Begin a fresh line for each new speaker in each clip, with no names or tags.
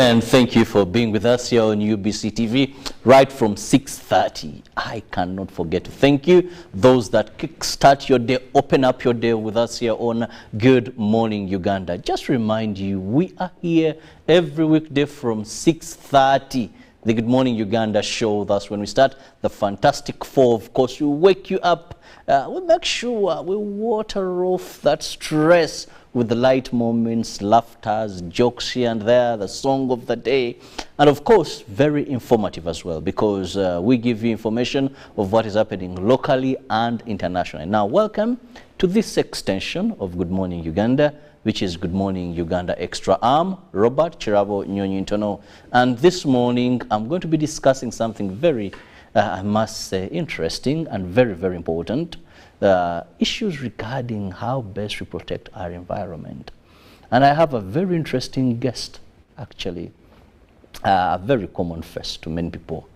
And thank you for being with us here on UBC TV right from 6:30. I cannot forget to thank you. Those that kickstart your day, open up your day with us here on Good Morning Uganda. Just remind you, we are here every weekday from 6:30. The Good Morning Uganda show. That's when we start the Fantastic Four. Of course, we wake you up. We make sure we water off that stress with the light moments, laughters, jokes here and there, the song of the day, and of course, very informative as well, because we give you information of what is happening locally and internationally. Now, welcome to this extension of Good Morning Uganda, which is Good Morning Uganda Extra. I'm Robert KIrabo Nyonyintono, and this morning I'm going to be discussing something very, I must say, interesting and very, very important. Issues regarding how best we protect our environment. And I have a very interesting guest, actually, a very common face to many people.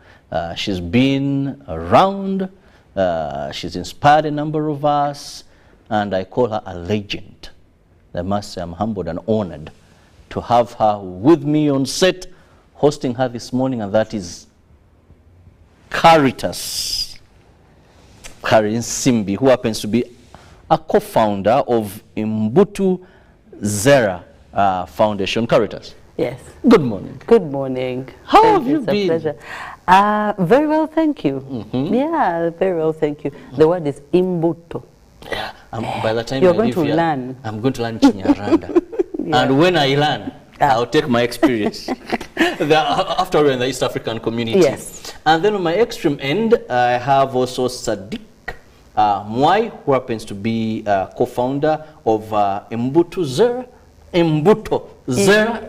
She's been around, she's inspired a number of us, and I call her a legend. I must say I'm humbled and honored to have her with me on set, hosting her this morning, and that is Caritas Karin Simbi, who happens to be a co-founder of Imbuto Zera Foundation. Caritas.
Yes.
Good morning.
Good morning.
How have you been?
It's a pleasure. Very well, thank you. Yeah, very well, thank you. The word is Imbuto.
Yeah. By the time
you're going to learn.
I'm going to learn Chinyarwanda. Yeah. And when I learn, I'll take my experience. After we're in the East African community.
Yes.
And then on my extreme end, I have also Sadiq Mwai, who happens to be co-founder of Imbuto Zera. Imbuto Zera.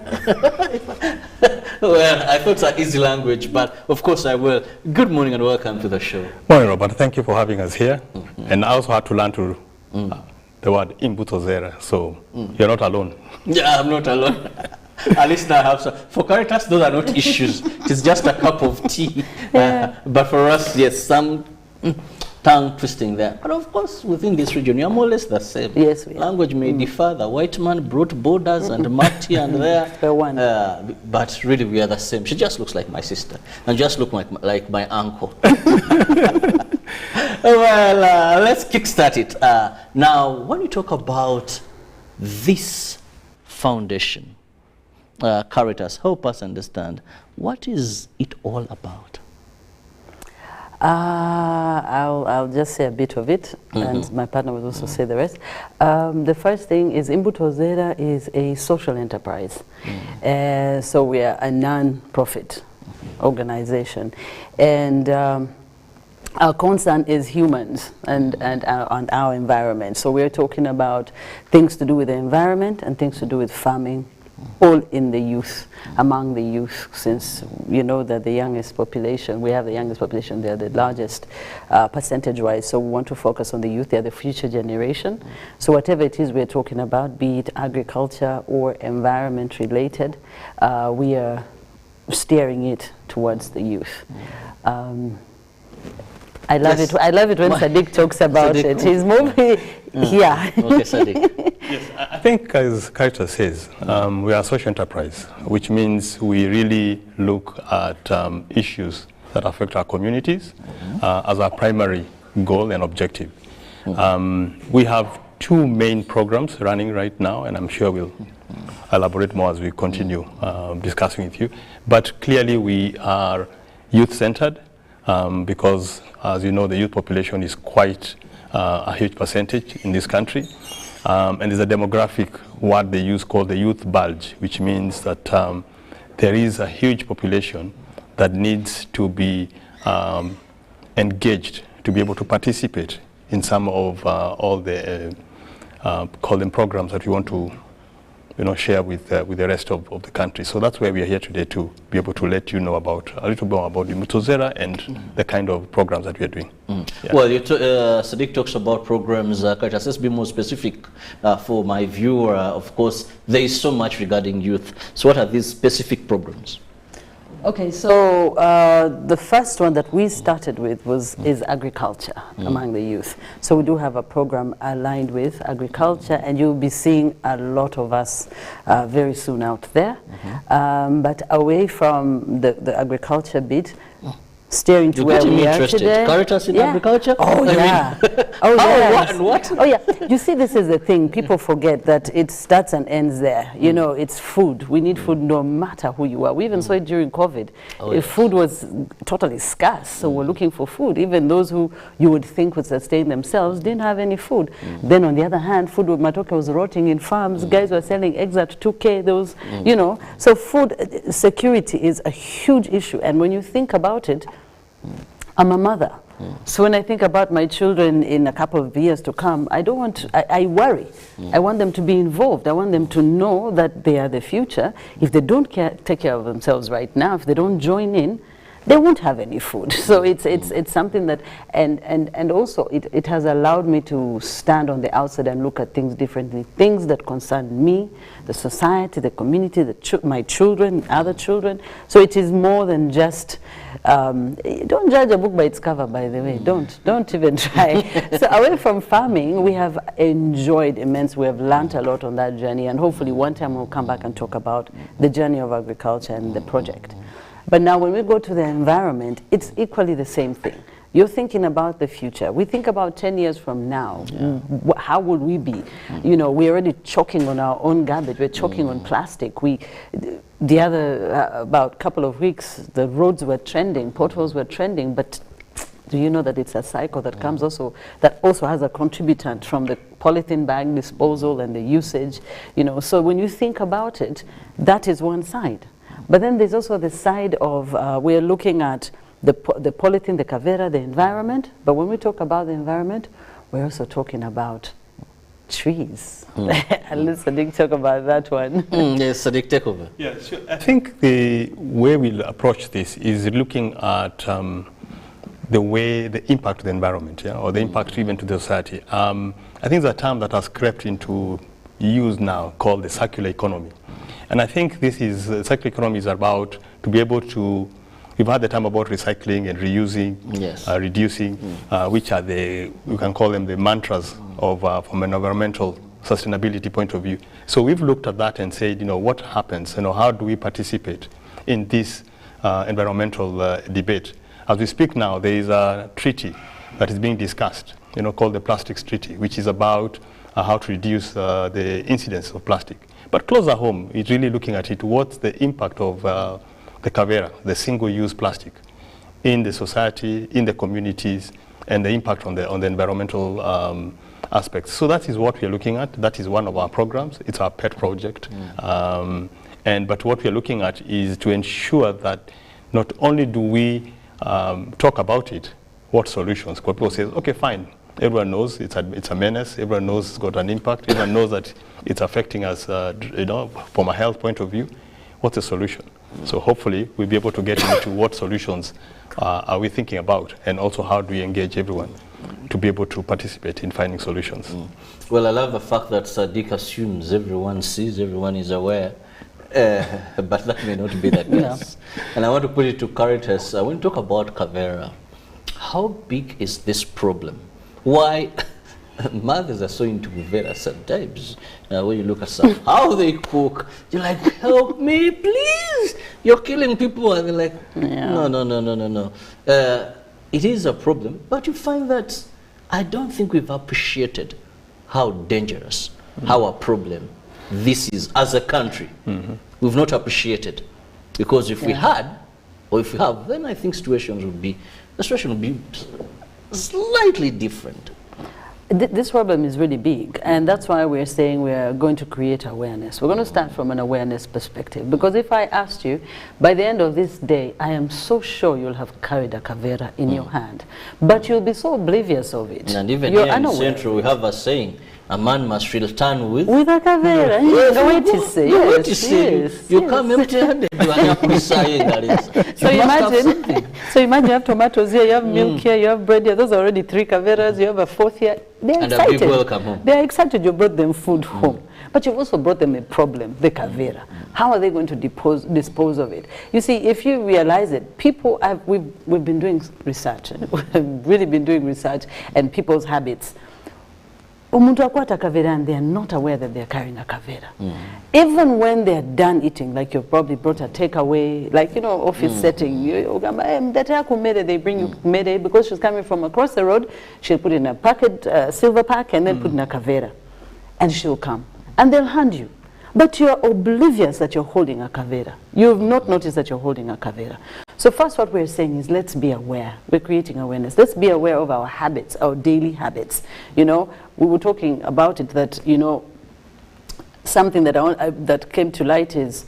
Well, I thought it's an easy language, but of course I will. Good morning and welcome to the show.
Morning, Robert. Thank you for having us here. And I also had to learn to the word Imbuto Zera, so you're not alone.
Yeah, I'm not alone. At least I have some. For Caritas, those are not issues. It's just a cup of tea. But for us, yes, some tongue twisting there. But of course, within this region, we are more or less the same.
Yes, we are.
Language may differ. The white man brought borders and marked here and there. But really, we are the same. She just looks like my sister, and just look like my uncle. Well, let's kickstart it. Now, when we talk about this foundation, Caritas, help us understand, what is it all about?
I'll just say a bit of it, and my partner will also say the rest. The first thing is Imbuto Zera is a social enterprise. So we are a non-profit organization. And our concern is humans and our environment. So we're talking about things to do with the environment and things to do with farming, all in the youth, among the youth, since you know that the youngest population, we have the youngest population, they're the largest percentage-wise, so we want to focus on the youth, they're the future generation. So whatever it is we're talking about, be it agriculture or environment-related, we are steering it towards the youth. I love it. I love it when Sadiq talks about it. He's moving. Yeah.
Okay, Sadiq.
Yes, I think as Caritas says, we are a social enterprise, which means we really look at issues that affect our communities as our primary goal and objective. We have two main programs running right now, and I'm sure we'll elaborate more as we continue discussing with you. But clearly we are youth-centered because, as you know, the youth population is quite a huge percentage in this country. And there's a demographic word they use called the youth bulge, which means that there is a huge population that needs to be engaged to be able to participate in some of all the call them programs that we want to share with the rest of the country. So that's why we are here today, to be able to let you know about a little bit more about Imbuto Zera and the kind of programs that we are doing. Yeah.
Well, Sadiq talks about programs. Caritas, let's be more specific for my viewer. Of course, there is so much regarding youth. So what are these specific programs?
Okay, so the first one that we started with is agriculture among the youth. So we do have a program aligned with agriculture, and you'll be seeing a lot of us very soon out there. But away from the agriculture bit, steering to where we are today.
Caritas in agriculture?
Oh, yeah. Oh, yes.
What?
Oh, yeah. You see, this is the thing. People forget that it starts and ends there. You know, it's food. We need food no matter who you are. We even saw it during COVID. Food was totally scarce, so we're looking for food. Even those who you would think would sustain themselves didn't have any food. Then on the other hand, food with matoke was rotting in farms. Guys were selling eggs at 2K. Those, you know. So food security is a huge issue. And when you think about it, I'm a mother. So when I think about my children in a couple of years to come, I don't want to, I worry. I want them to be involved. I want them to know that they are the future. If they don't take care of themselves right now, if they don't join in, they won't have any food. So it's something that, and also it has allowed me to stand on the outside and look at things differently. Things that concern me, the society, the community, my children, other children. So it is more than just, don't judge a book by its cover, by the way. Don't even try. So away from farming, we have enjoyed immense. We have learned a lot on that journey, and hopefully one time we'll come back and talk about the journey of agriculture and the project. But now when we go to the environment, it's equally the same thing. You're thinking about the future. We think about 10 years from now. How would we be? You know, we're already choking on our own garbage. We're choking on plastic. The other, about a couple of weeks, the roads were trending, potholes were trending, but do you know that it's a cycle that comes also, that also has a contributant from the polythene bag disposal and the usage, you know. So when you think about it, that is one side. But then there's also the side of, we're looking at the polythene, the kavera, the environment. But when we talk about the environment, we're also talking about trees. And let Sadiq talk about that one.
Yes, Sadiq, take over.
Yeah, sure. I think the way we'll approach this is looking at the impact of the environment, or the impact even to the society. I think there's a term that has crept into use now called the circular economy. And I think this is, circular economy is about to be able to, we've had the term about recycling and reusing, reducing, which are we can call them the mantras of, from an environmental sustainability point of view. So we've looked at that and said, what happens, how do we participate in this environmental debate? As we speak now, there is a treaty that is being discussed, called the Plastics Treaty, which is about how to reduce the incidence of plastic. But closer home, it's really looking at it, what's the impact of the kavera, the single-use plastic, in the society, in the communities, and the impact on the environmental aspects. So that is what we're looking at. That is one of our programs. It's our pet project. But what we're looking at is to ensure that not only do we talk about it, what solutions? Because people say, okay, fine. Everyone knows it's a menace. Everyone knows it's got an impact. Everyone knows that it's affecting us, from a health point of view. What's the solution? So hopefully we'll be able to get into what solutions are we thinking about, and also how do we engage everyone to be able to participate in finding solutions.
Well, I love the fact that Sadiq assumes everyone sees, everyone is aware. But that may not be the case. And I want to put it to Caritas. I want to talk about kavera. How big is this problem? Why mothers are so into kavera sometimes? When you look at how they cook, you're like, help me, please. You're killing people. And they're like, no. It is a problem, but you find that I don't think we've appreciated how dangerous, how a problem this is as a country. We've not appreciated, because if we had, or if we have, then I think the situation would be slightly different.
This problem is really big, and that's why we're saying we're going to create awareness. We're going to start from an awareness perspective, because if I asked you, by the end of this day, I am so sure you'll have carried a kavera in your hand, but you'll be so oblivious of it.
And even here in Central, we have a saying, a man must return with
a kavera. Wait to see. Yes.
You come empty-handed. You are not saying that is.
So imagine you have tomatoes here, you have milk here, you have bread here. Those are already 3 kaveras. You have a 4th here. They're excited.
A big welcome home.
They're excited you brought them food home. But you've also brought them a problem, the kavera. How are they going to dispose of it? You see, if you realize it, we've been doing research, we've really been doing research and people's habits. Umuntu akwata kavera and they are not aware that they are carrying a kavera. Even when they are done eating, like you've probably brought a takeaway, like, you know, office setting, they bring you mere because she's coming from across the road, she'll put in a packet, silver pack, and then put in a kavera. And she'll come. And they'll hand you. But you're oblivious that you're holding a kavera. You've not noticed that you're holding a kavera. So first what we're saying is let's be aware. We're creating awareness. Let's be aware of our habits, our daily habits. You know, we were talking about it that, you know, something that that came to light is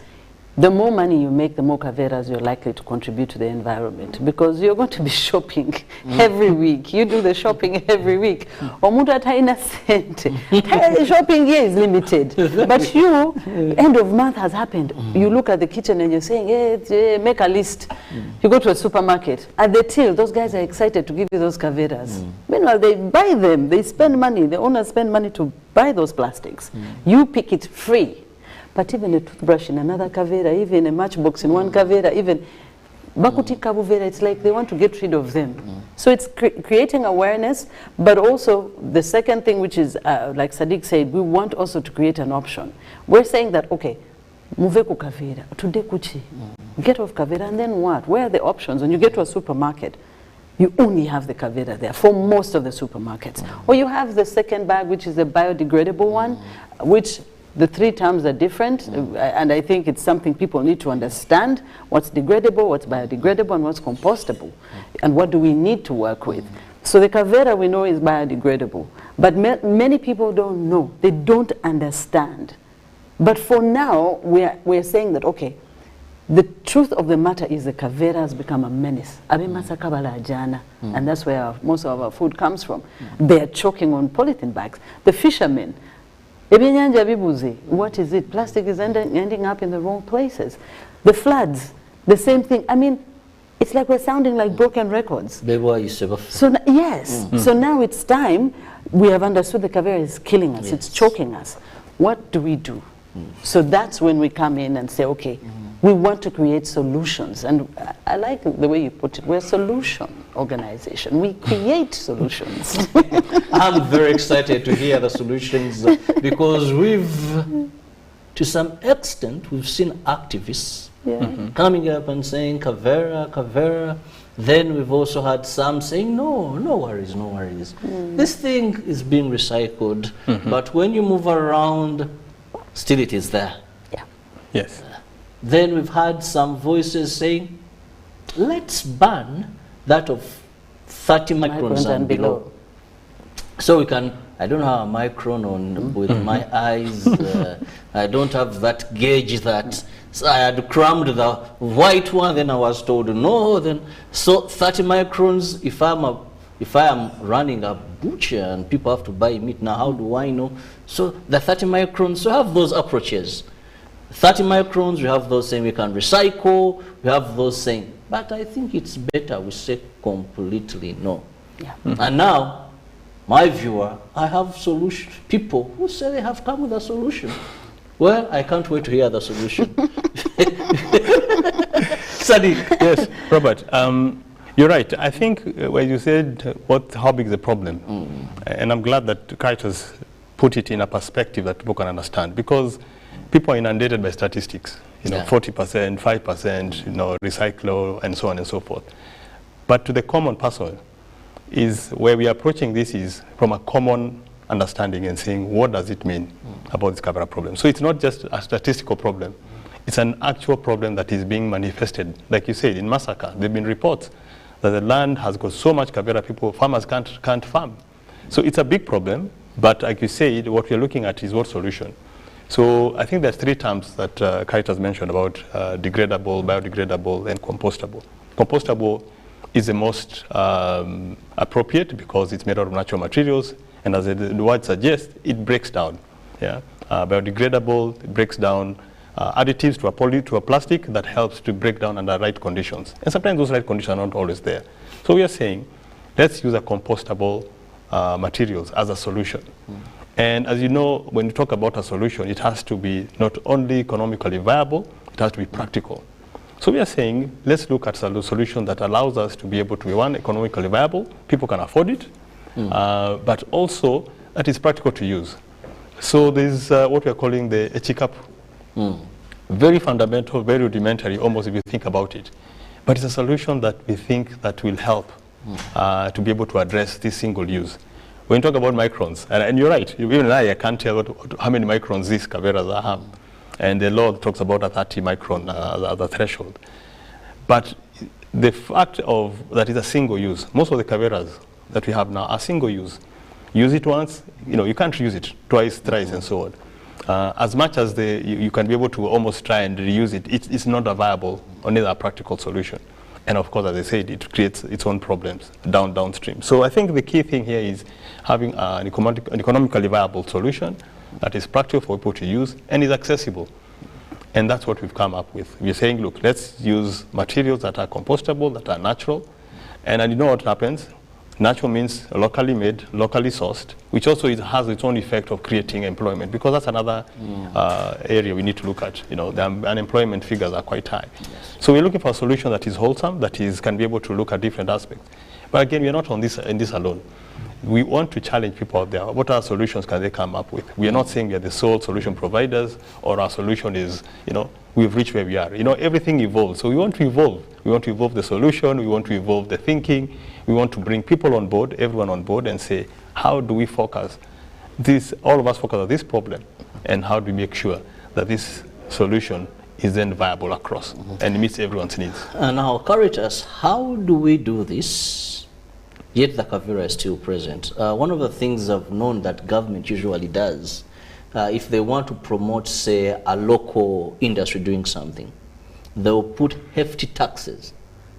the more money you make, the more kaveras you're likely to contribute to the environment, because you're going to be shopping every week. You do the shopping every week. Shopping here is limited. But you, end of month has happened. You look at the kitchen and you're saying, hey, make a list. You go to a supermarket. At the till, those guys are excited to give you those kaveras. Meanwhile, they buy them. They spend money. The owners spend money to buy those plastics. You pick it free. But even a toothbrush in another kavera, even a matchbox in one kavera, even bakuti kavera, it's like they want to get rid of them. So it's creating awareness, but also the second thing, which is, like Sadiq said, we want also to create an option. We're saying that, okay, move ku kavera, today kuchi, get off kavera, and then what? Where are the options? When you get to a supermarket, you only have the kavera there for most of the supermarkets. Or you have the second bag, which is a biodegradable one, which the three terms are different, and I think it's something people need to understand. What's degradable, what's biodegradable, and what's compostable, and what do we need to work with. So the kavera we know is biodegradable, but many people don't know, they don't understand. But for now, we're saying that, okay, the truth of the matter is the kavera has become a menace. And that's where most of our food comes from. They're choking on polythene bags. The fishermen, what is it? Plastic is ending up in the wrong places. The floods, the same thing. I mean, it's like we're sounding like broken records. So yes, so now it's time. We have understood the kavera is killing us, it's choking us. What do we do? So that's when we come in and say, okay, we want to create solutions. And I like the way you put it. We're a solution organization. We create solutions.
I'm very excited to hear the solutions because to some extent, we've seen activists coming up and saying, kavera, kavera. Then we've also had some saying, no, no worries, no worries. This thing is being recycled, but when you move around, still it is there.
Yeah.
Yes.
Then we've had some voices saying, let's ban that of 30 microns and below. So we can, I don't have a micron on with my eyes. I don't have that gauge that, so I had crammed the white one, then I was told, no, then, so 30 microns, if I am running a butcher and people have to buy meat, now how do I know? So the 30 microns, so have those approaches. 30 microns, we have those saying we can recycle, we have those saying, but I think it's better we say completely no.
Yeah.
And now, my viewer, I have people who say they have come with a solution. Well, I can't wait to hear the solution. Sadiq.
Yes, Robert. You're right. I think when you said how big is the problem, and I'm glad that Kaitos put it in a perspective that people can understand, because people are inundated by statistics, 40%, 5%, recycle, and so on and so forth. But to the common person, is where we are approaching this is from a common understanding and saying, what does it mean about this kavera problem? So it's not just a statistical problem. It's an actual problem that is being manifested. Like you said, in Massacre, there have been reports that the land has got so much kavera, farmers can't farm. So it's a big problem, but like you said, what we're looking at is what solution. So I think there's three terms that Kate has mentioned about degradable, biodegradable, and compostable. Compostable is the most appropriate because it's made out of natural materials, and as the word suggests, it breaks down. Yeah? Biodegradable, it breaks down additives to a plastic that helps to break down under right conditions. And sometimes those right conditions are not always there. So we are saying, let's use a compostable materials as a solution. And as you know, when you talk about a solution, it has to be not only economically viable, it has to be practical. So we are saying, let's look at a solution that allows us to be able to be, one, economically viable, people can afford it, but also that is practical to use. So there's what we are calling the KIrabo. Very fundamental, very rudimentary, almost if you think about it. But it's a solution that we think that will help to be able to address this single use. When you talk about microns, and you're right, even I can't tell how many microns these caveras have. And the law talks about a 30 micron as a threshold. But the fact of that is a single use. Most of the caveras that we have now are single use. Use it once, you can't use it twice, thrice, and so on. As much as you can be able to almost try and reuse it, it's not a viable or neither a practical solution. And of course, as I said, it creates its own problems downstream. So I think the key thing here is having an economically viable solution that is practical for people to use and is accessible. And that's what we've come up with. We're saying, look, let's use materials that are compostable, that are natural. And you know what happens? Natural means locally made, locally sourced, which also has its own effect of creating employment, because that's another area we need to look at. The unemployment figures are quite high. Yes. So we're looking for a solution that is wholesome, that can be able to look at different aspects. But again, we're not in this alone. We want to challenge people out there. What other solutions can they come up with? We are not saying we are the sole solution providers, or our solution is, we've reached where we are. Everything evolves. So we want to evolve. We want to evolve the solution. We want to evolve the thinking. We want to bring people on board, everyone on board, and say, how do we focus this, all of us focus on this problem, and how do we make sure that this solution is then viable across and meets everyone's needs?
Now, Caritas, how do we do this? Yet the Kavera is still present. One of the things I've known that government usually does, if they want to promote, say, a local industry doing something, they'll put hefty taxes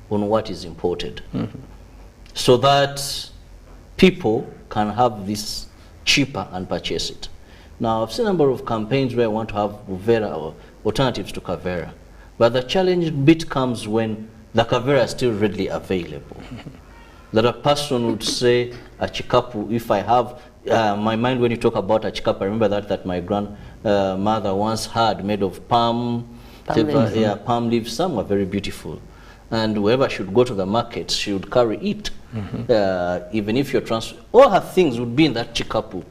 on what is imported, so that people can have this cheaper and purchase it. Now, I've seen a number of campaigns where I want to have Kavera or alternatives to Kavera, but the challenge bit comes when the Kavera is still readily available. That a person would say, a chikapu, if I have, my mind when you talk about a chikapu, I remember that my grandmother once had, made of palm leaves. Some were very beautiful. And whoever should go to the market, she would carry it. Even if you're all her things would be in that chikapu.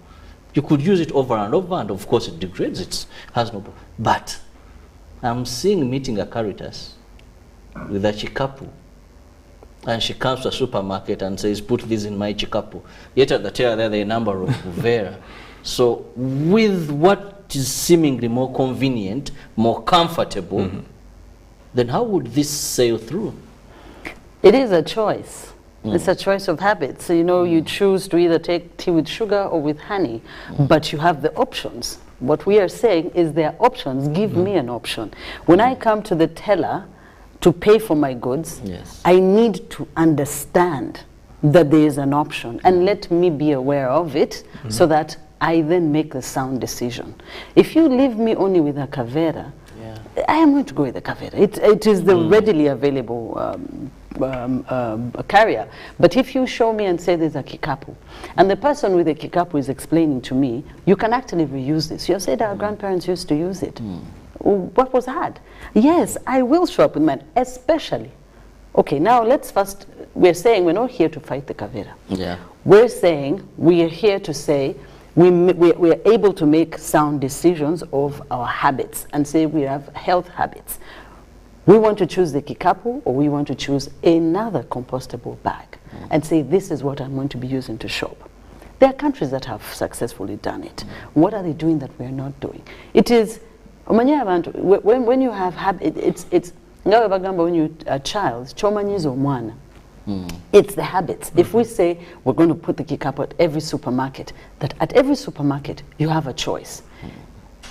You could use it over and over, and of course it degrades, it has no, but I'm meeting a Caritas with a chikapu. And she comes to a supermarket and says, put this in my chikapu. Yet at the tail there are a number of Kuvera. So with what is seemingly more convenient, more comfortable, then how would this sail through?
It is a choice. It's a choice of habits. So, you choose to either take tea with sugar or with honey, but you have the options. What we are saying is there are options. Give me an option. When I come to the teller to pay for my goods, I need to understand that there is an option, and let me be aware of it so that I then make the sound decision. If you leave me only with a Kavera, I am going to go with the Kavera. It is the readily available carrier. But if you show me and say there's a KIrabo, and the person with the KIrabo is explaining to me, you can actually reuse this. You said our grandparents used to use it. What was hard? Yes, I will show up with mine, especially. Okay, now let's first, we're saying we're not here to fight the Kavera. We're saying we are here to say we're able to make sound decisions of our habits and say we have health habits. We want to choose the KIrabo, or we want to choose another compostable bag and say this is what I'm going to be using to shop. There are countries that have successfully done it. What are they doing that we're not doing? It is when you have habits, it's when you're a child, it's the habits. If we say we're going to put the KIrabo at every supermarket, that at every supermarket you have a choice.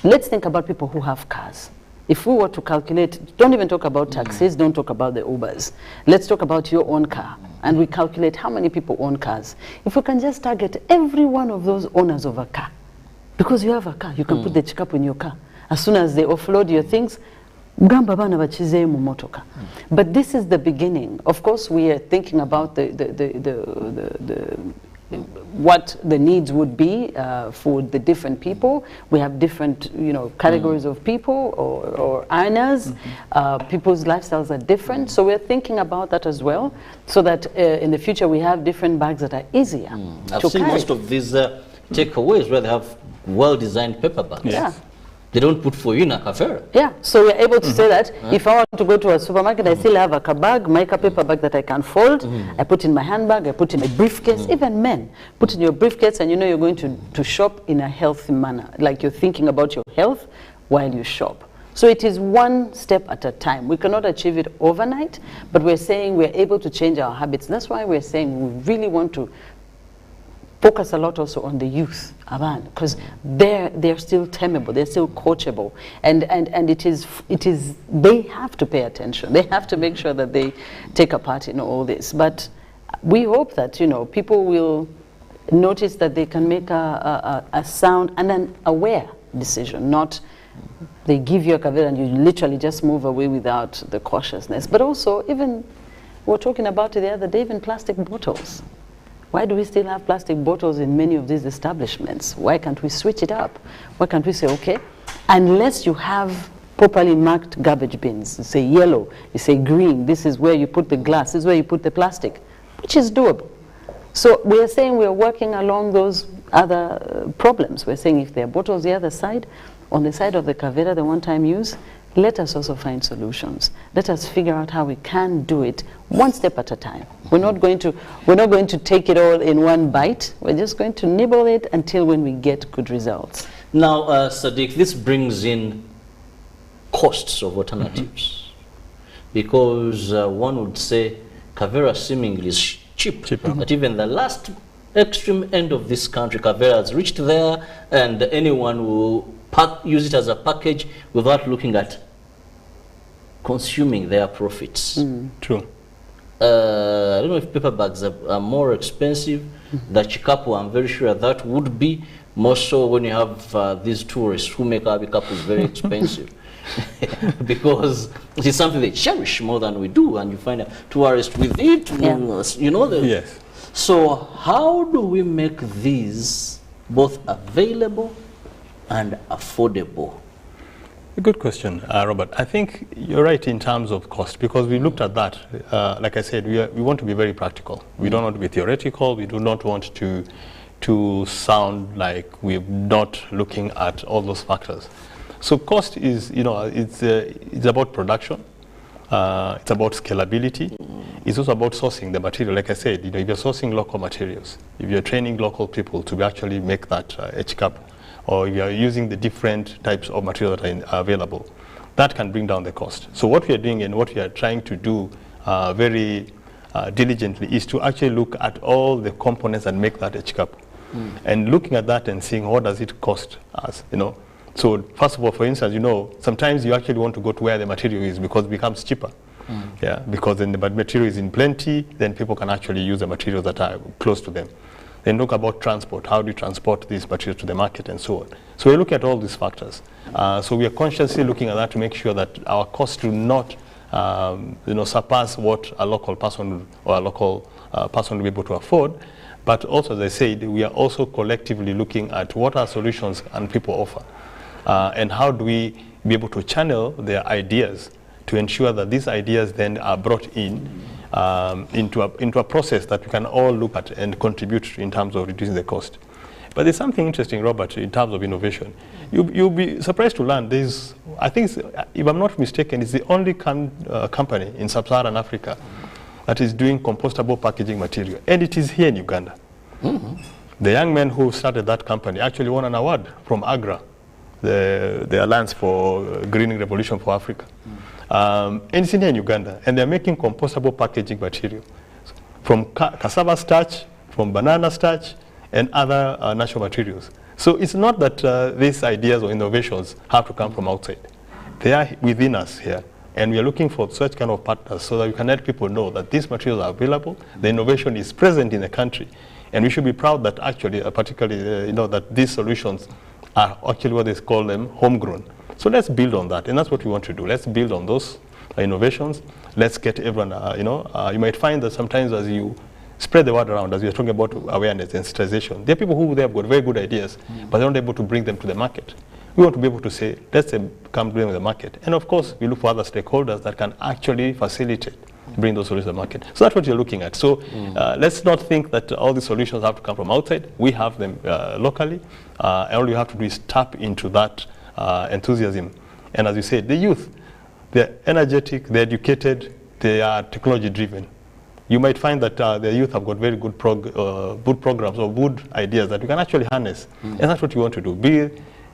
Let's think about people who have cars. If we were to calculate, don't even talk about taxis, don't talk about the Ubers. Let's talk about your own car, and we calculate how many people own cars. If we can just target every one of those owners of a car, because you have a car, you can put the KIrabo in your car. As soon as they offload your things, but this is the beginning. Of course, we are thinking about the what the needs would be for the different people. We have different, categories of people or earners. People's lifestyles are different, so we're thinking about that as well, so that in the future we have different bags that are easier
I've
to
seen
carry.
most of these takeaways where they have well-designed paper bags.
Yeah.
They don't put for you in a kavera.
Yeah, so we're able to say that if I want to go to a supermarket, I still have a bag, my paper bag that I can fold. I put in my handbag, I put in a briefcase. Even men, put in your briefcase, and you're going to shop in a healthy manner, like you're thinking about your health while you shop. So it is one step at a time. We cannot achieve it overnight, but we're saying we're able to change our habits. That's why we're saying we really want to focus a lot also on the youth, because they're still tameable, they're still coachable, and it is they have to pay attention. They have to make sure that they take a part in all this. But we hope that people will notice that they can make a sound and an aware decision, not they give you a kavera and you literally just move away without the cautiousness. But also, even we were talking about it the other day, even plastic bottles. Why do we still have plastic bottles in many of these establishments? Why can't we switch it up? Why can't we say, okay, unless you have properly marked garbage bins, you say yellow, you say green, this is where you put the glass, this is where you put the plastic, which is doable. So we are saying we are working along those other problems. We're saying if there are bottles the other side, on the side of the kavera, the one-time use, let us also find solutions. Let us figure out how we can do it one step at a time. We're not going to take it all in one bite. We're just going to nibble it until when we get good results.
Now, Sadiq, this brings in costs of alternatives. Because one would say kavera seemingly is cheaper. But even the last extreme end of this country, kavera has reached there, and anyone will use it as a package without looking at consuming their profits.
True.
I don't know if paper bags are more expensive. The chikapu, I'm very sure that would be more so when you have these tourists who make our chikapus very expensive. Because it is something they cherish more than we do, and you find a tourist with it,
Yes.
So how do we make these both available and affordable?
A good question, Robert. I think you're right in terms of cost, because we looked at that. Like I said, we want to be very practical. We don't want to be theoretical. We do not want to sound like we're not looking at all those factors. So cost is, it's about production. It's about scalability. It's also about sourcing the material. Like I said, if you're sourcing local materials, if you're training local people to actually make that HCAP, or you are using the different types of material that are available, that can bring down the cost. So what we are doing and what we are trying to do very diligently is to actually look at all the components that make that HCAP, and looking at that and seeing what does it cost us, So first of all, for instance, sometimes you actually want to go to where the material is because it becomes cheaper. Yeah, because then the material is in plenty, then people can actually use the materials that are close to them. Then look about transport. How do you transport these materials to the market and so on? So we look at all these factors. So we are consciously looking at that to make sure that our costs do not surpass what a local person or a local person will be able to afford. But also, as I said, we are also collectively looking at what are solutions and people offer. And how do we be able to channel their ideas to ensure that these ideas then are brought in into a process that we can all look at and contribute in terms of reducing the cost. But there's something interesting, Robert, in terms of innovation. You'll be surprised to learn I think, if I'm not mistaken, it's the only company in sub-Saharan Africa that is doing compostable packaging material, and it is here in Uganda. The young men who started that company actually won an award from AGRA, the Alliance for Greening Revolution for Africa. And it's in Uganda, and they're making compostable packaging material from cassava starch, from banana starch, and other natural materials. So it's not that these ideas or innovations have to come from outside. They are within us here, and we are looking for such kind of partners so that we can let people know that these materials are available, the innovation is present in the country, and we should be proud that actually, particularly, that these solutions are actually what they call them homegrown. So let's build on that, and that's what we want to do. Let's build on those innovations. Let's get everyone, you might find that sometimes as you spread the word around, as we are talking about awareness and sensitization. There are people who they have got very good ideas, but they're not able to bring them to the market. We want to be able to say, let's come bring them to the market. And of course, we look for other stakeholders that can actually facilitate bring those solutions to the market. So that's what you're looking at. So let's not think that all these solutions have to come from outside. We have them locally. And all you have to do is tap into that enthusiasm. And as you said, the youth, they're energetic, they're educated, they are technology driven. You might find that the youth have got very good programs or good ideas that we can actually harness. And that's what you want to do, be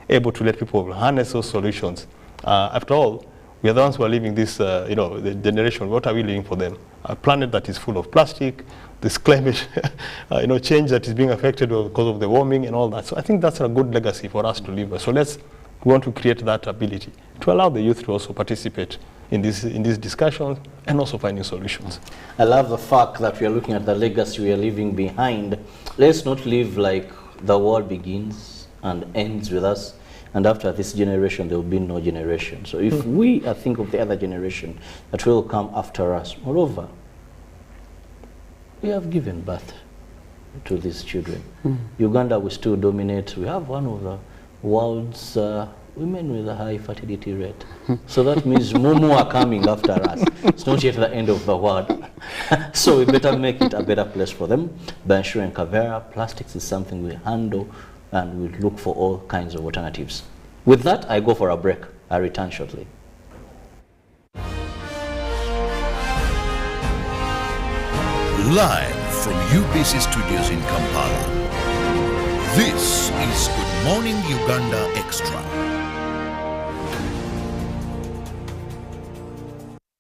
able to let people harness those solutions. After all, we are the ones who are living this, the generation. What are we leaving for them? A planet that is full of plastic, this climate change that is being affected because of the warming and all that. So I think that's a good legacy for us to leave. So we want to create that ability to allow the youth to also participate in these discussions and also finding solutions.
I love the fact that we are looking at the legacy we are leaving behind. Let's not live like the world begins and ends with us, and after this generation there will be no generation. So if we think of the other generation that will come after us, moreover, we have given birth to these children. Uganda will still dominate. We have one of the world's women with a high fertility rate. So that means more are coming after us. It's not yet the end of the world. So we better make it a better place for them by ensuring Kavera plastics is something we handle and we look for all kinds of alternatives. With that, I go for a break. I return shortly.
Live from UBC Studios in Kampala, this is Good Morning Uganda Extra.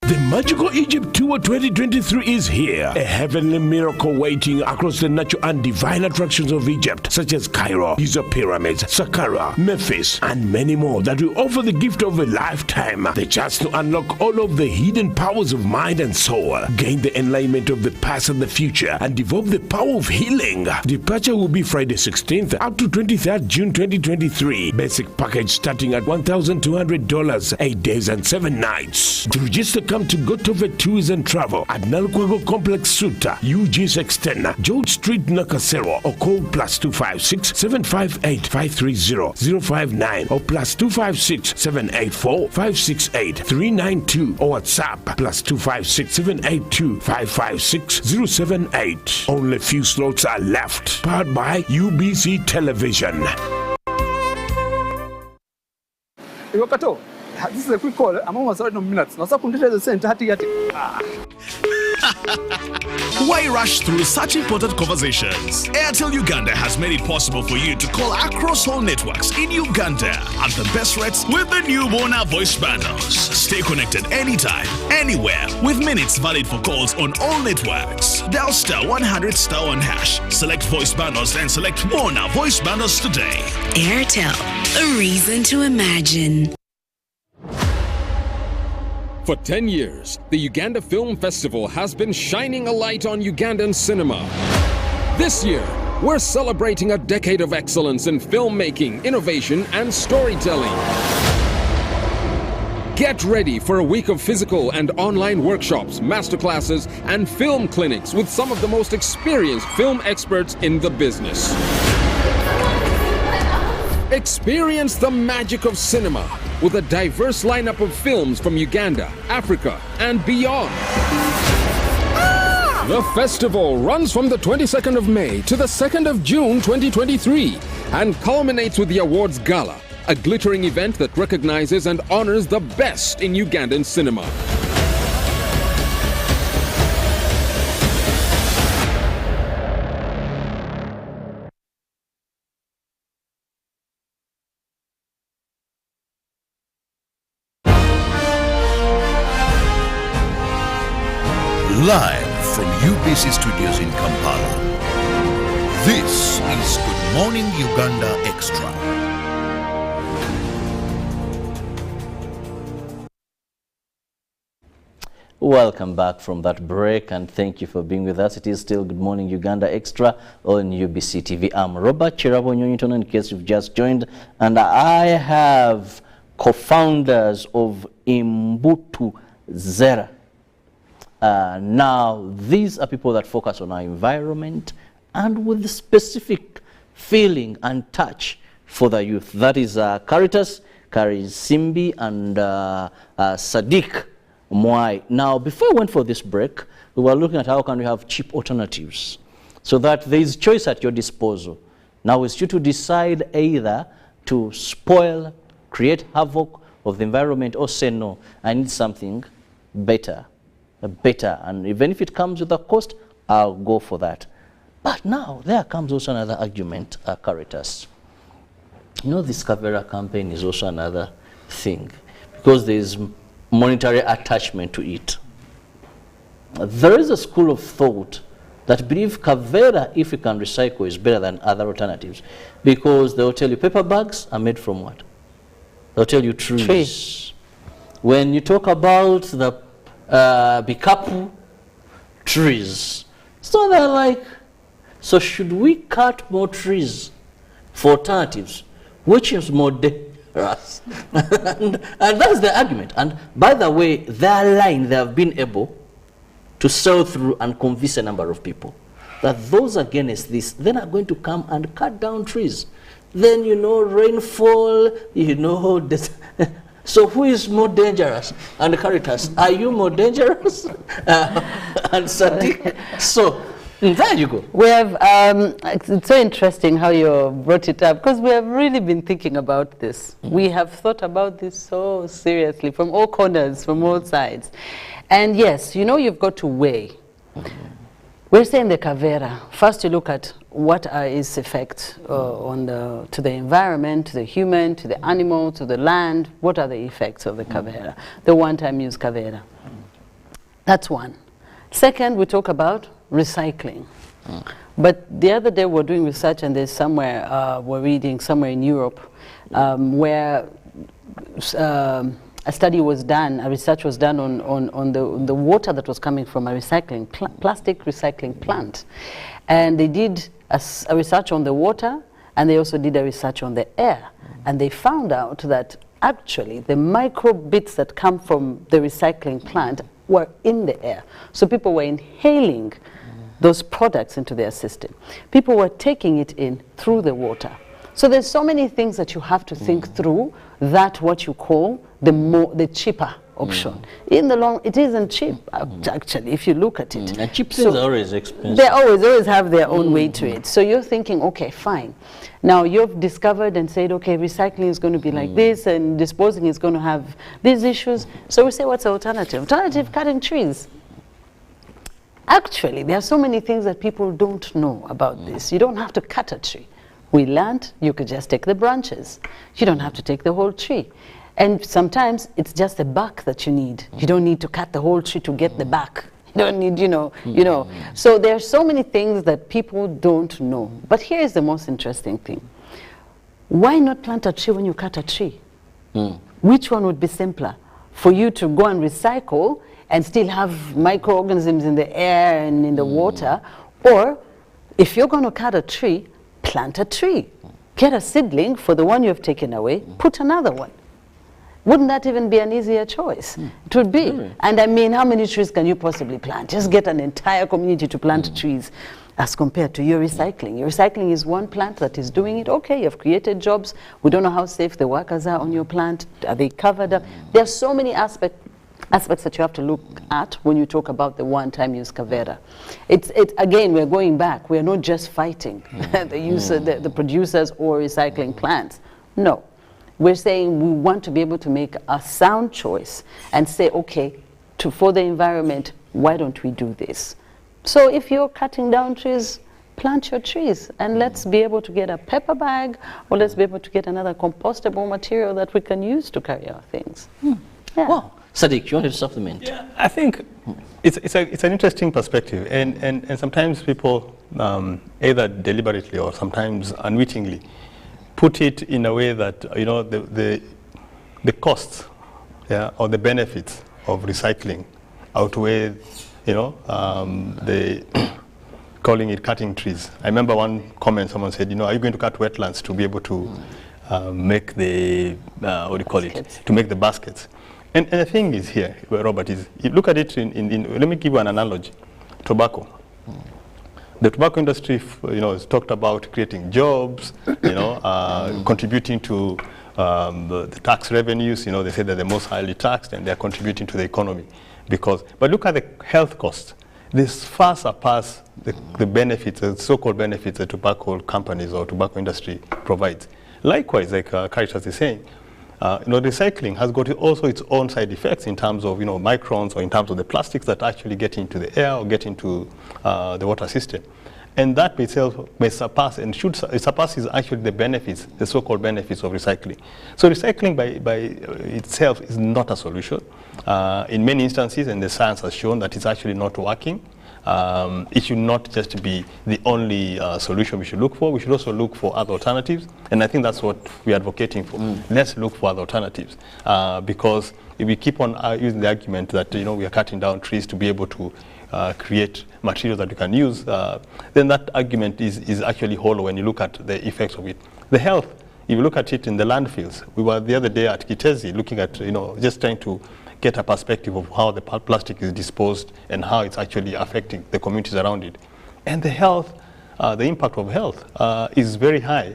The Magical Egypt Tour 2023 is here. A heavenly miracle waiting across the natural and divine attractions of Egypt, such as Cairo, Giza Pyramids, Saqqara, Memphis, and many more that will offer the gift of a lifetime. The chance to unlock all of the hidden powers of mind and soul, gain the enlightenment of the past and the future, and develop the power of healing. Departure will be Friday 16th up to 23rd June 2023. Basic package starting at $1,200, 8 days and 7 nights. To register, come to Gotove Tours and Travel at Nalkwego Complex Suta, UG Extender, George Street, Nakasero, or call +256 758 530 059 or +256 784 568 392 or WhatsApp +256 782 556 078. Only few slots are left. Powered by UBC Television.
Iwakato, this is a quick call. I'm almost out of minutes. Now, the center.
Why rush through such important conversations? Airtel Uganda has made it possible for you to call across all networks in Uganda at the best rates with the new Bona voice bundles. Stay connected anytime, anywhere, with minutes valid for calls on all networks. Dial *100*1#. Select voice bundles and select Bona voice bundles today.
Airtel, a reason to imagine.
For 10 years, the Uganda Film Festival has been shining a light on Ugandan cinema. This year, we're celebrating a decade of excellence in filmmaking, innovation, and storytelling. Get ready for a week of physical and online workshops, masterclasses, and film clinics with some of the most experienced film experts in the business. Experience the magic of cinema with a diverse lineup of films from Uganda, Africa, and beyond. The festival runs from the 22nd of May to the 2nd of June 2023 and culminates with the Awards Gala, a glittering event that recognizes and honors the best in Ugandan cinema.
Live from UBC Studios in Kampala, this is Good Morning Uganda Extra.
Welcome back from that break and thank you for being with us. It is still Good Morning Uganda Extra on UBC TV. I'm Robert KIrabo in case you've just joined, and I have co-founders of Imbuto Zera. Now, these are people that focus on our environment and with specific feeling and touch for the youth. That is Caritas, Simbi, and Sadiq Mwai. Now, before we went for this break, we were looking at how can we have cheap alternatives so that there is choice at your disposal. Now it's you to decide either to spoil, create havoc of the environment, or say no, I need something better, and even if it comes with a cost, I'll go for that. But now there comes also another argument, Caritas. You know, this Kavera campaign is also another thing because there is monetary attachment to it. There is a school of thought that believe Kavera, if you can recycle, is better than other alternatives because they'll tell you paper bags are made from what? They'll tell you trees. When you talk about the Bikapu, trees. So they're like, so should we cut more trees for alternatives? Which is more dangerous? and that's the argument. And by the way, their line, they have been able to sell through and convince a number of people that those against this then are going to come and cut down trees. Then, you know, rainfall, you know, so who is more dangerous? And Caritas, are you more dangerous? And Sadiq. So there you go.
We have, it's so interesting how you brought it up because we have really been thinking about this. We have thought about this so seriously from all corners, from all sides. And yes, you know, you've got to weigh. We're saying the Kavera. First, you look at what are its effects to the environment, to the human, to the animal, to the land. What are the effects of the Kavera? The one-time use Kavera. That's one. Second, we talk about recycling. But the other day we're doing research, and there's somewhere, we're reading somewhere in Europe, where a study was done, a research was done on the water that was coming from a recycling plastic recycling plant. And they did a research on the water, and they also did a research on the air. And they found out that actually the micro bits that come from the recycling plant were in the air. So people were inhaling those products into their system. People were taking it in through the water. So there's so many things that you have to think through, that what you call the cheaper option. In the long, it isn't cheap, actually, if you look at it.
And cheap things are always expensive.
They always have their own way to it. So you're thinking, okay, fine. Now you've discovered and said, okay, recycling is going to be like this, and disposing is going to have these issues. So we say, what's the alternative? Alternative, cutting trees. Actually, there are so many things that people don't know about this. You don't have to cut a tree. We learned you could just take the branches. You don't have to take the whole tree. And sometimes it's just the bark that you need. You don't need to cut the whole tree to get the bark. You don't need, you know. So there are so many things that people don't know. But here is the most interesting thing. Why not plant a tree when you cut a tree? Which one would be simpler? For you to go and recycle and still have microorganisms in the air and in the water, or if you're going to cut a tree, plant a tree. Get a seedling for the one you have taken away, put another one. Wouldn't that even be an easier choice? It would be. And I mean, how many trees can you possibly plant? Just get an entire community to plant trees as compared to your recycling. Your recycling is one plant that is doing it. Okay, you've created jobs. We don't know how safe the workers are on your plant. Are they covered up? There are so many aspects that you have to look at when you talk about the one-time use Kavera. It's again, we're going back. We're not just fighting the producers or recycling plants. No. We're saying we want to be able to make a sound choice and say, okay, for the environment, why don't we do this? So if you're cutting down trees, plant your trees, and let's be able to get a paper bag, or let's be able to get another compostable material that we can use to carry our things. Yeah.
Wow. Sadiq, you wanted to supplement?
Yeah, I think it's an interesting perspective, and sometimes people, either deliberately or sometimes unwittingly, put it in a way that, you know, the costs, or the benefits of recycling outweigh, you know, the calling it cutting trees. I remember one comment someone said, you know, are you going to cut wetlands to be able to make the, what do you call it, to make the baskets? And the thing is here, Robert, is you look at it let me give you an analogy. Tobacco. The tobacco industry, is talked about creating jobs, contributing to the tax revenues. They say they're the most highly taxed and they're contributing to the economy. But look at the health cost. This far surpass the benefits, the so-called benefits that tobacco companies or tobacco industry provides. Likewise, like Caritas is saying, recycling has got also its own side effects in terms of microns or in terms of the plastics that actually get into the air or get into the water system. And that itself may surpass and it surpasses actually the benefits, the so-called benefits of recycling. So recycling by itself is not a solution. In many instances, and the science has shown that it's actually not working. It should not just be the only solution we should look for. We should also look for other alternatives. And I think that's what we're advocating for. Let's look for other alternatives. Because if we keep on using the argument that we are cutting down trees to be able to create materials that we can use, then that argument is actually hollow when you look at the effects of it. The health, if you look at it in the landfills, we were the other day at Kitezi looking at, just trying to get a perspective of how the plastic is disposed and how it's actually affecting the communities around it. And the health, the impact of health is very high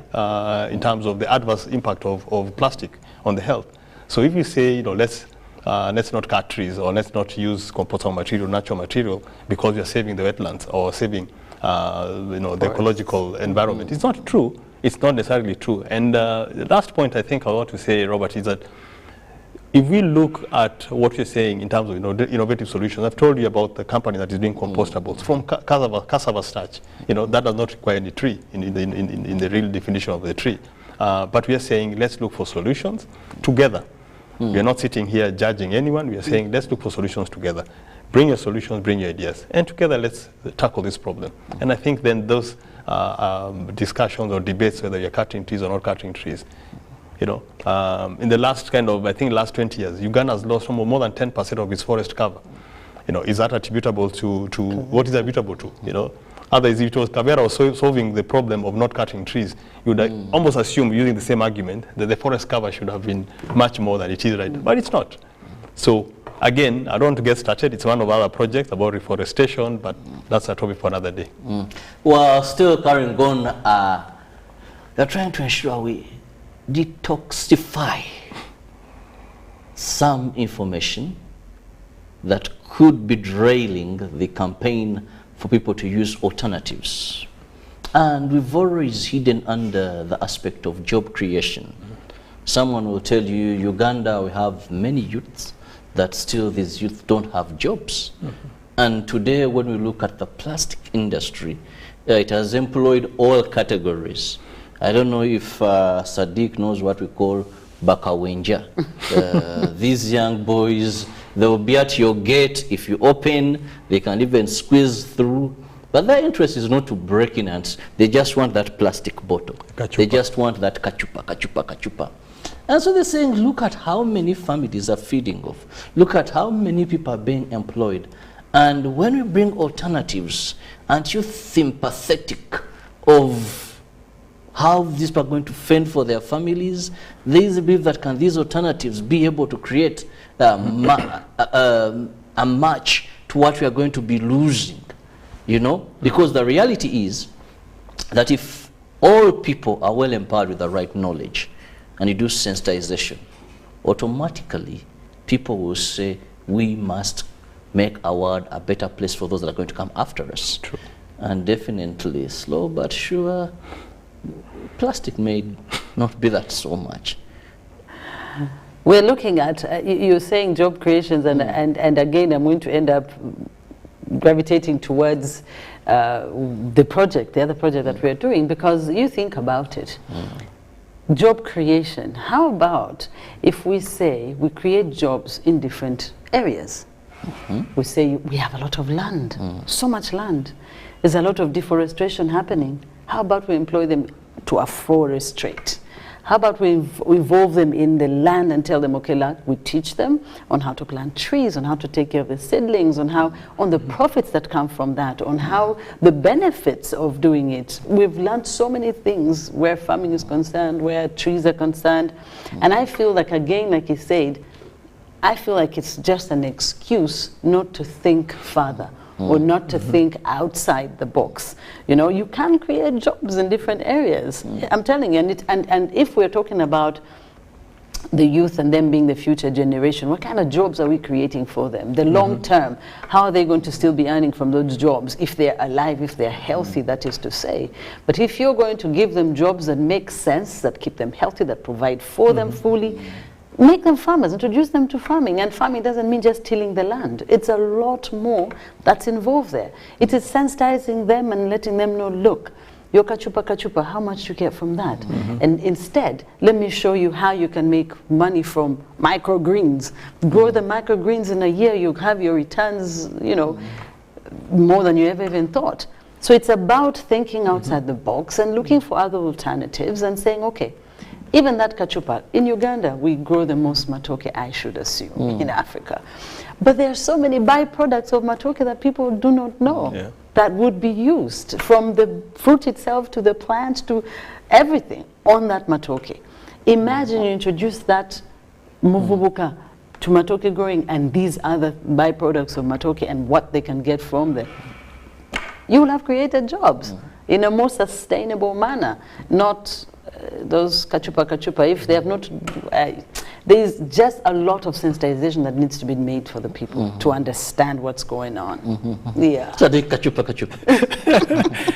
in terms of the adverse impact of plastic on the health. So if you say, let's not cut trees or let's not use compostable material, natural material, because we are saving the wetlands or saving the ecological environment. It's not true. It's not necessarily true. And the last point I think I want to say, Robert, is that if we look at what you're saying in terms of innovative solutions, I've told you about the company that is doing compostables from cassava starch. That does not require any tree in the real definition of the tree. But we are saying let's look for solutions together. We are not sitting here judging anyone. We are saying let's look for solutions together. Bring your solutions, bring your ideas, and together let's tackle this problem. And I think then those discussions or debates, whether you're cutting trees or not cutting trees, in the last last 20 years, Uganda has lost more than 10% of its forest cover. Is that attributable to what is attributable to? Otherwise, if it was Kavera solving the problem of not cutting trees, you would almost assume, using the same argument, that the forest cover should have been much more than it is right. But it's not. So again, I don't want to get started. It's one of our projects about reforestation, but that's a topic for another day.
Well, still carrying on, they're trying to ensure we detoxify some information that could be derailing the campaign for people to use alternatives. And we've always hidden under the aspect of job creation. Someone will tell you, Uganda, we have many youths that still these youth don't have jobs. And today, when we look at the plastic industry, it has employed all categories. I don't know if Sadiq knows what we call bakawenja. These young boys, they will be at your gate. If you open, they can even squeeze through. But their interest is not to break in hands. They just want that plastic bottle. Kachupa. They just want that kachupa. And so they're saying, look at how many families are feeding off. Look at how many people are being employed. And when we bring alternatives, aren't you sympathetic of how these people are going to fend for their families? There is a belief that can these alternatives be able to create a match to what we are going to be losing, Because the reality is that if all people are well empowered with the right knowledge and you do sensitization, automatically people will say we must make our world a better place for those that are going to come after us.
True. And
definitely, slow but sure, plastic may not be that so much.
We're looking at, you're saying job creations, and again, I'm going to end up gravitating towards the other project that we're doing, because you think about it. Job creation, how about if we say we create jobs in different areas? We say we have a lot of land, so much land. There's a lot of deforestation happening. How about we employ them to afforestate? How about we involve them in the land and tell them, okay, we teach them on how to plant trees, on how to take care of the seedlings, on the profits that come from that, on how the benefits of doing it. We've learned so many things where farming is concerned, where trees are concerned. And I feel like, again, like you said, I feel like it's just an excuse not to think further or not to think outside the box. You know, you can create jobs in different areas. I'm telling you, and if we're talking about the youth and them being the future generation, what kind of jobs are we creating for them? The long term, how are they going to still be earning from those jobs if they're alive, if they're healthy, that is to say. But if you're going to give them jobs that make sense, that keep them healthy, that provide for them fully, make them farmers, introduce them to farming. And farming doesn't mean just tilling the land. It's a lot more that's involved there. It is sensitizing them and letting them know, look, your kachupa, how much you get from that? And instead, let me show you how you can make money from microgreens. Grow the microgreens in a year, you have your returns, you know, more than you ever even thought. So it's about thinking outside the box and looking for other alternatives and saying, okay, even that kachupa, in Uganda, we grow the most matoke, I should assume, in Africa. But there are so many byproducts of matoke that people do not know that would be used, from the fruit itself to the plant to everything on that matoke. Imagine you introduce that muvubuka to matoke growing and these other byproducts of matoke and what they can get from them. You will have created jobs in a more sustainable manner, not those kachupa. If they have not, there's just a lot of sensitization that needs to be made for the people to understand what's going on. Yeah.
So the kachupa.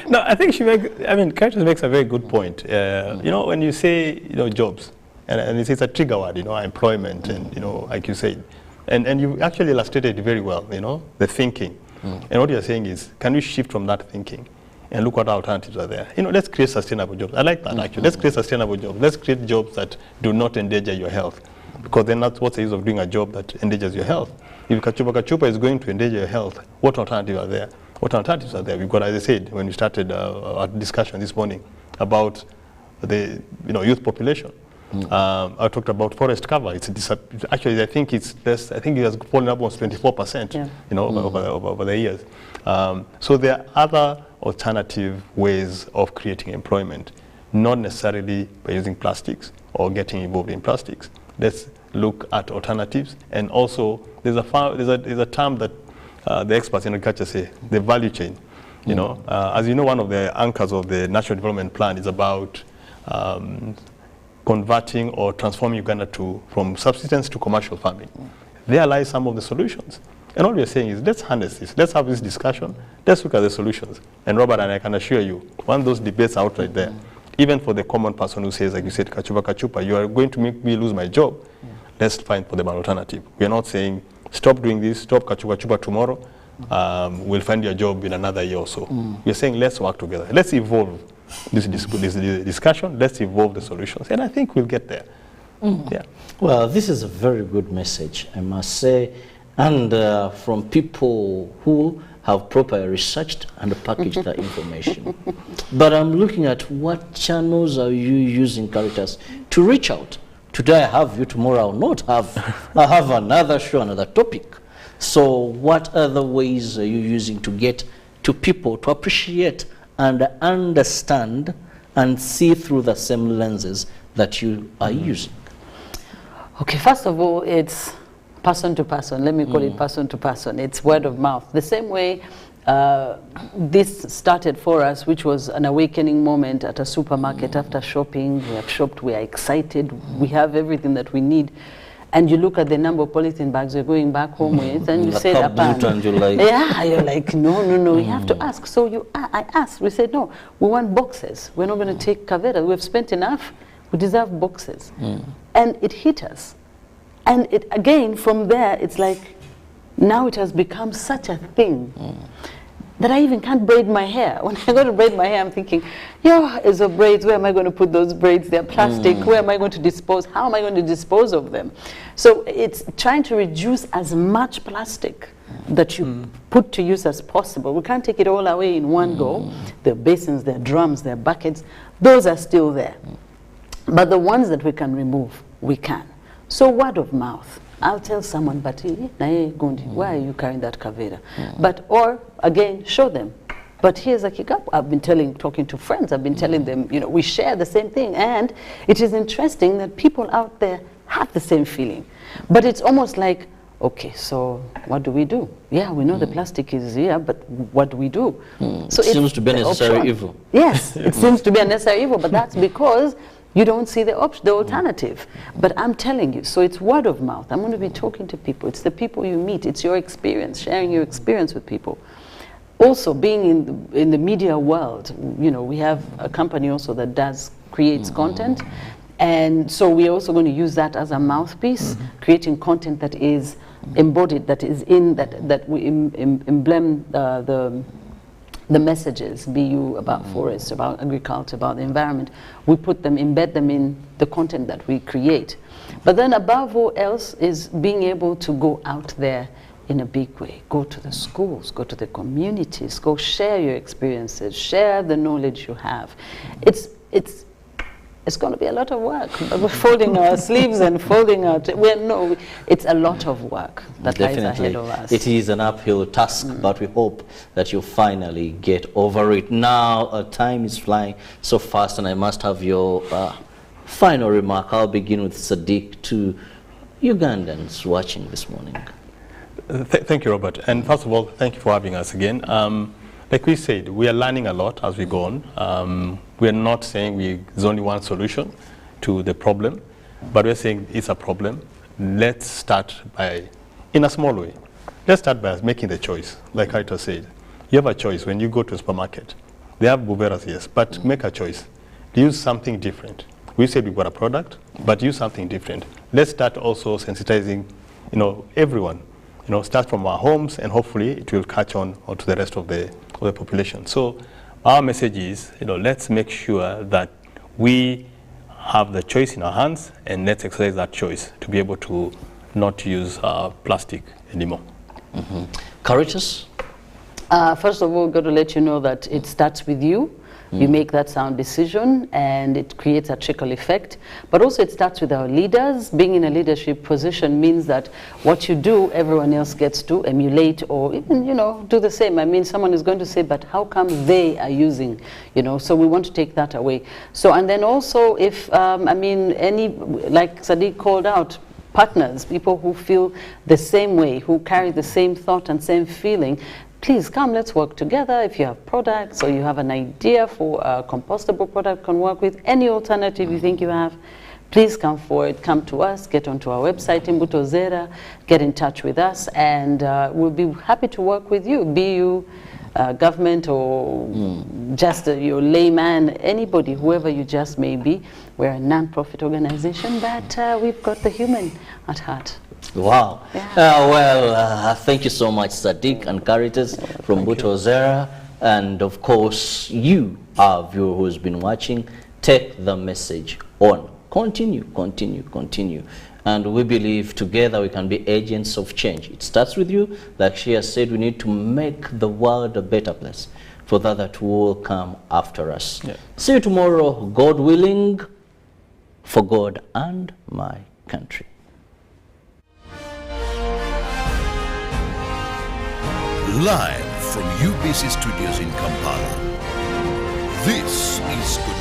No, I think Kaitos makes a very good point. You know, when you say, you know, jobs, and it's a trigger word, you know, employment, and, you know, like you said, and you actually illustrated it very well, you know, the thinking. And what you're saying is, can we shift from that thinking and look what alternatives are there? You know, let's create sustainable jobs. I like that, actually. Let's create sustainable jobs. Let's create jobs that do not endanger your health. Because then that's what's the use of doing a job that endangers your health. If kachupa is going to endanger your health, what alternatives are there? What alternatives are there? We've got, as I said, when we started our discussion this morning about the youth population. I talked about forest cover. Actually, I think it's less. I think it has fallen up almost 24%. Over the years. So there are other alternative ways of creating employment, not necessarily by using plastics or getting involved in plastics. Let's look at alternatives, and also there's a term that the experts in agriculture say, the value chain. You know, as you know, one of the anchors of the National Development Plan is about converting or transforming Uganda from subsistence to commercial farming. There lies some of the solutions. And all we're saying is, let's harness this. Let's have this discussion. Let's look at the solutions. And Robert, and I can assure you, when those debates are out right there, even for the common person who says, like you said, kachupa, you are going to make me lose my job. Let's find for them an alternative. We are not saying, stop doing this, stop kachupa tomorrow. We'll find your job in another year or so. We're saying, let's work together. Let's evolve this discussion. Let's evolve the solutions. And I think we'll get there. Yeah.
Well, this is a very good message, I must say. And from people who have properly researched and packaged the information. But I'm looking at what channels are you using, Caritas, to reach out. Today I have you, tomorrow I'll not have. I have another show, another topic. So what other ways are you using to get to people to appreciate and understand and see through the same lenses that you are using?
Okay, first of all, it's person to person. Let me call it person to person. It's word of mouth. The same way this started for us, which was an awakening moment at a supermarket after shopping. We have shopped, we are excited, we have everything that we need. And you look at the number of polythene bags you're going back home with, and you say, you're like, no, we have to ask. So I asked, we said, no, we want boxes. We're not going to take Kavera. We've spent enough, we deserve boxes. And it hit us. And it, again, from there, it's like, now it has become such a thing that I even can't braid my hair. When I go to braid my hair, I'm thinking, is of braids, where am I going to put those braids? They're plastic, where am I going to dispose? How am I going to dispose of them? So it's trying to reduce as much plastic that you put to use as possible. We can't take it all away in one go. The basins, the drums, the buckets, those are still there. But the ones that we can remove, we can. So word of mouth. I'll tell someone, but why are you carrying that Kavera? But, or again, show them. But here's a KIrabo. I've been talking to friends, I've been telling them, we share the same thing. And it is interesting that people out there have the same feeling. But it's almost like, okay, so what do we do? Yeah, we know the plastic is here, but what do we do?
So it seems to be a necessary evil.
Yes, it seems to be a necessary evil, but that's because you don't see the alternative. But I'm telling you, so it's word of mouth. I'm going to be talking to people. It's the people you meet. It's your experience, sharing your experience with people. Also, being in the media world, you know, we have a company also that creates content. And so we're also going to use that as a mouthpiece, creating content that is embodied, that is that we emblem the messages, be you about forests, about agriculture, about the environment. We put them, embed them in the content that we create. But then above all else is being able to go out there in a big way. Go to the schools, go to the communities, go share your experiences, share the knowledge you have. It's going to be a lot of work. We're folding our sleeves and folding our... it's a lot of work that lies ahead of us.
It is an uphill task, but we hope that you finally get over it. Now, time is flying so fast, and I must have your final remark. I'll begin with Sadiq to Ugandans watching this morning.
Thank you, Robert. And first of all, thank you for having us again. Like we said, we are learning a lot as we go on. We are not saying there's only one solution to the problem, but we're saying it's a problem. Let's start in a small way. Let's start by making the choice. Like Kaito said, you have a choice when you go to a supermarket. They have buveras, yes, but make a choice. Use something different. We said we've got a product, but use something different. Let's start also sensitizing, everyone. Start from our homes, and hopefully it will catch on to the rest of the population. So our message is, let's make sure that we have the choice in our hands, and let's exercise that choice to be able to not use plastic anymore.
Caritas?
First of all, I've got to let you know that it starts with you. You make that sound decision, and it creates a trickle effect. But also it starts with our leaders. Being in a leadership position means that what you do, everyone else gets to emulate or even, do the same. I mean, someone is going to say, but how come they are using, So we want to take that away. So, and then also if, like Sadiq called out, partners, people who feel the same way, who carry the same thought and same feeling, please come, let's work together. If you have products or you have an idea for a compostable product can work with, any alternative you think you have, please come forward, come to us, get onto our website, Imbuto Zera, get in touch with us, and we'll be happy to work with you, be you government or just your layman, anybody, whoever you just may be. We're a non-profit organization, but we've got the human at heart.
Wow. Yeah. Thank you so much, Sadiq and Caritas from Imbuto Zera. And of course, you, our viewer who's been watching, take the message on. Continue, continue, continue. And we believe together we can be agents of change. It starts with you. Like she has said, we need to make the world a better place for that will come after us. Yeah. See you tomorrow, God willing, for God and my country.
Live from UBC Studios in Kampala, this is Good